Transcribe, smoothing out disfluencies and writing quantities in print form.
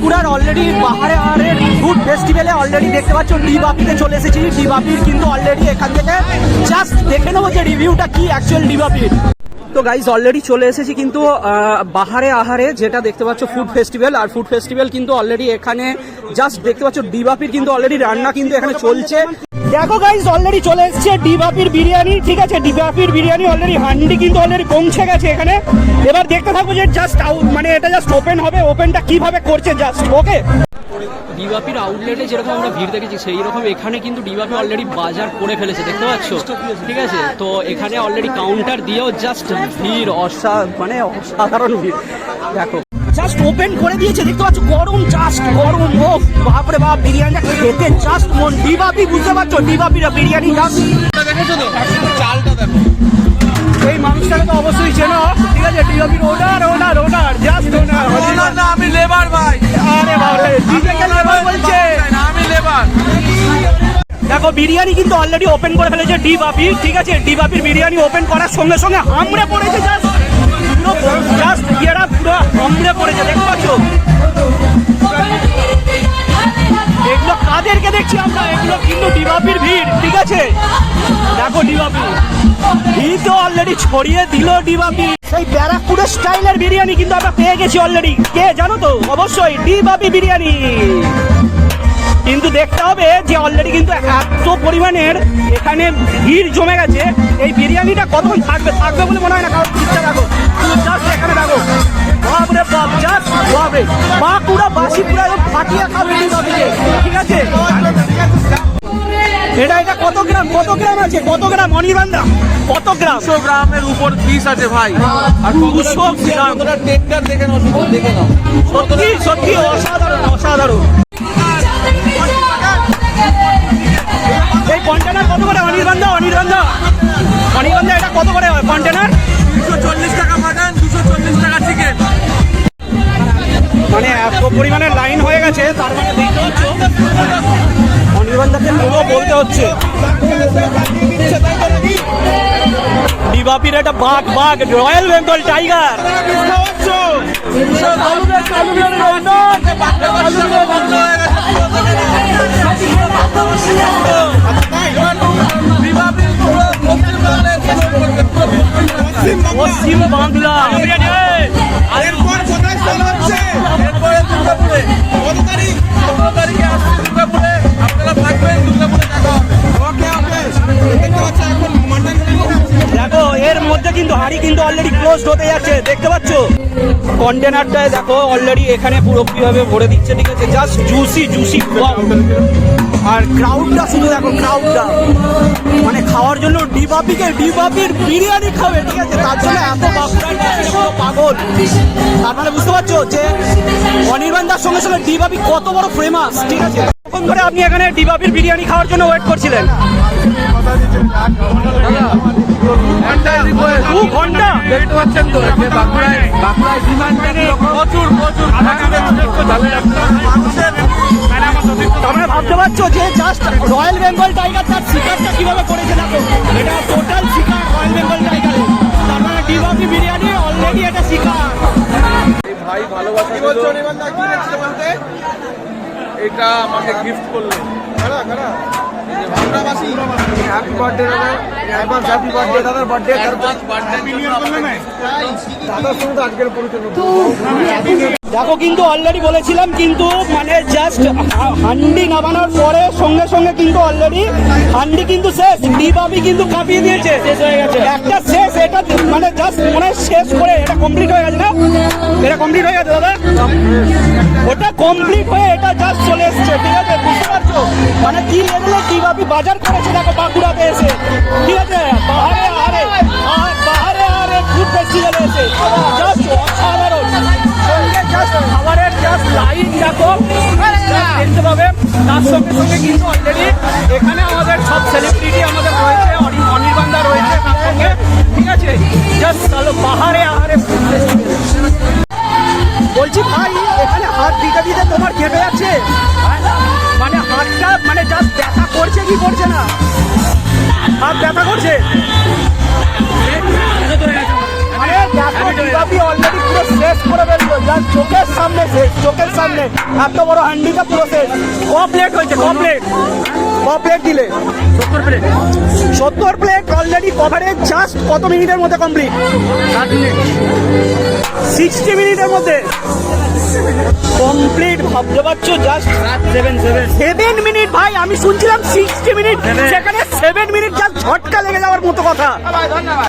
বাঁকুড়ার already বাহারের food ফেস্টিভ্যালে already দেখতে পাচ্ছ ডিবাপিতে চলে এসেছি। ডিবাপির কিন্তু অলরেডি এখান থেকে জাস্ট দেখে নেবো যে রিভিউটা কি অ্যাকচুয়াল ডিবাপির। তো গাইজ অলরেডি চলে এসেছি কিন্তু বাহারে যেটা দেখতে পাচ্ছ ফুড ফেস্টিভ্যাল, আর ফুড ফেস্টিভ্যাল কিন্তু অলরেডি এখানে জাস্ট দেখতে পাচ্ছ ডিবাপির কিন্তু অলরেডি রান্না কিন্তু এখানে চলছে। দেখো গাইজ অলরেডি চলে এসেছে ডিবাপির বিরিয়ানি, ঠিক আছে। ডিবাপির বিরিয়ানি অলরেডি হান্ডি কিন্তু অলরেডি পৌঁছে গেছে এখানে। এবার দেখতে থাকবো যে জাস্ট মানে এটা জাস্ট ওপেন হবে, ওপেনটা কিভাবে করছে জাস্ট। ওকে, ডিবাপির আউটলেটে যেরকম আমরা ভিড় দেখেছি সেই রকম এখানে কিন্তু ডিবাপি অলরেডি বাজার করে ফেলেছে, দেখতে পাচ্ছ, ঠিক আছে। তো এখানে অলরেডি কাউন্টার দিয়েও জাস্ট ভিড় মানে অসাধারণ ভিড়। দেখো জাস্ট ওপেন করে দিয়েছে, দেখতে পাচ্ছ, গরম, জাস্ট গরম। ও বাপরে বাপ, বিরিয়ানিটা খেতে জাস্ট মন। ডিবাপি, বুঝতে পারছো, ডিবাপির বিরিয়ানি জাস্ট দেখেছো তো, চালটা দেখো। এই মানুষটাকে তো অবশ্যই চেনো, ঠিক আছে। ডিবাপির ওনার জাস্ট ওনার না, আমি লেবার ভাই। আরে বাবা, ডিজেকে লেবার বলছে, আমি লেবার। দেখো বিরিয়ানি কিন্তু অলরেডি ওপেন করে ফেলেছে ডিবাপি, ঠিক আছে। ডিবাপির বিরিয়ানি ওপেন করার সঙ্গে সঙ্গে হামড়ে পড়েছে, জাস্ট ইয়েরা পুরো হামড়ে পড়েছে, দেখতে পাচ্ছ। এগুলো কাদেরকে দেখছি আমরা? এগুলো কিন্তু ডিবাপির ভিড়, ঠিক আছে। দেখো ডিবাপি ভিড় তো অলরেডি ছড়িয়ে দিল ডিবাপি। সেই ব্যারাকপুরের স্টাইলের বিরিয়ানি কিন্তু আমরা পেয়ে গেছি অলরেডি। কে জানো তো? অবশ্যই ডিবাপি বিরিয়ানি। কিন্তু দেখতে হবে যে অলরেডি কিন্তু এত পরিমাণের এখানে ভিড় জমে গেছে, এই বিরিয়ানিটা কতক্ষণ থাকবে বলে মনে হয় না। কারণ ভিড়টা দেখো, জাস্ট এখানে দেখো, বাপরে বাপ, জাস্ট বাপরে, বাঁকুড়া বাসি পুরো একদম ফাটিয়ে খাবে ডিবাপিকে, ঠিক আছে। এটা কত গ্রাম আছে? কত গ্রাম অনির্বাণদা? কত গ্রাম? 200 গ্রামের উপর পিস আছে ভাই। আর 200 গ্রাম টেন্ডার দেখে নাও, দেখে নাও। সত্যি অসাধারণ। এই কন্টেনার কত করে অনির্বাণদা? এটা কত করে কন্টেনার? 240 টাকা মাটন, 240 টাকা চিকেন। মানে এত পরিমাণে লাইন হয়ে গেছে, তার মানে দেখতে হচ্ছে অনির্বাণদাকে পুরো বলতে হচ্ছে ডিবাপির একটা বাঘ রয়্যাল বেঙ্গল টাইগার। পশ্চিম বাংলা দেখো, এর মধ্যে কিন্তু হাড়ি কিন্তু অলরেডি ক্লোজ হতে যাচ্ছে, দেখতে পাচ্ছ। কন্টেনারটায় দেখো অলরেডি এখানে পুরোপুরিভাবে ভরে দিচ্ছে, ঠিক আছে। জাস্ট জুসি আর ক্রাউডটা শুধু দেখো, ক্রাউডটা মানে খাওয়ার জন্য ডিবাপির বিরিয়ানি খাবে, ঠিক আছে। তার জন্য এত পাগল। তার মানে বুঝতে পারছো যে অনির্বাণদার সঙ্গে সঙ্গে ডিবাপি কত বড় ফেমাস, ঠিক আছে। কখন ধরে আপনি এখানে ডিবাপির বিরিয়ানি খাওয়ার জন্য ওয়েট করছিলেন? 2 ঘন্টা ওয়েট করছেন তো? বাঁকুড়ায় প্রচুর তোমরা ভাবতে পারছো যে জাস্ট রয়্যাল বেঙ্গল টাইগার তার শিকারটা কিভাবে করেছে। দেখো এটা টোটাল শিকার রয়্যাল বেঙ্গল টাইগারের। তার মানে ডিবাপি বিরিয়ানি অলরেডি এটা শিকার। ভাই ভালোবাসা কি বলছো অনির্বাণদা? কি দেখছো বলতে? এটা আমাকে গিফট করলো। হ্যাপি বার্থডে দাদা, অ্যাডভান্স হ্যাপি বার্থডে দাদার বার্থডে। হ্যাপি নিউ ইয়ার বললেন না দাদার সঙ্গে তো আজকের পরিচয়। দেখো কিন্তু অলরেডি বলেছিলাম কিন্তু মানে জাস্ট হান্ডি নামানোর পরে সঙ্গে সঙ্গে কিন্তু অলরেডি হান্ডি কিন্তু শেষ। ডিবাপি কিন্তু কাঁপিয়ে দিয়েছে, শেষ হয়ে গেছে একটা শেষ। এটা মানে জাস্ট মনে শেষ করে এটা কমপ্লিট হয়ে গেছে না? এটা কমপ্লিট হয়ে গেছে দাদা, ওটা কমপ্লিট হয়ে এটা জাস্ট চলে এসছে, ঠিক আছে। বুঝতে পারছো মানে কি লেভেলে ডিবাপি বাজার করেছে দেখো বাঁকুড়াতে এসে, ঠিক আছে। বাহারে ফুড ফেস্টিভ্যালে এসে জাস্ট অসাধারণ। খাবারের জাস্ট লাইন দেখো, দেখতে পাবে। তার সঙ্গে সঙ্গে কিন্তু অলরেডি এখানে আমাদের সব সেলিব্রিটি আমাদের রয়েছে, অনির্বাণদা রয়েছে তার সঙ্গে, ঠিক আছে। জাস্ট চলো বাহারে ফুড ফেস্টিভ্যাল। বলছি ভাই, এখানে হাত দিতে তোমার কেটে যাচ্ছে? মানে হাতটা মানে জাস্ট ব্যথা করছে কি করছে না? হাত ব্যথা করছে মানে ডিবাপি অলরেডি পুরো শেষ করে ফেললো, জাস্ট চোখের সামনে শেষ, চোখের সামনে এত বড় হান্ডিটা পুরো শেষ। কমপ্লিট হয়েছে, কমপ্লিট দিলে 70 প্লেট অলরেডি কভারেজ জাস্ট কত মিনিটের মধ্যে কমপ্লিট? 60 মিনিটের মধ্যে কমপ্লিট। ভাবতে পারছো জাস্ট 7 মিনিট ভাই, আমি শুনছিলাম 60 মিনিট, সেখানে 7 মিনিট জাস্ট ঝটকা লেগে যাওয়ার মতো কথা।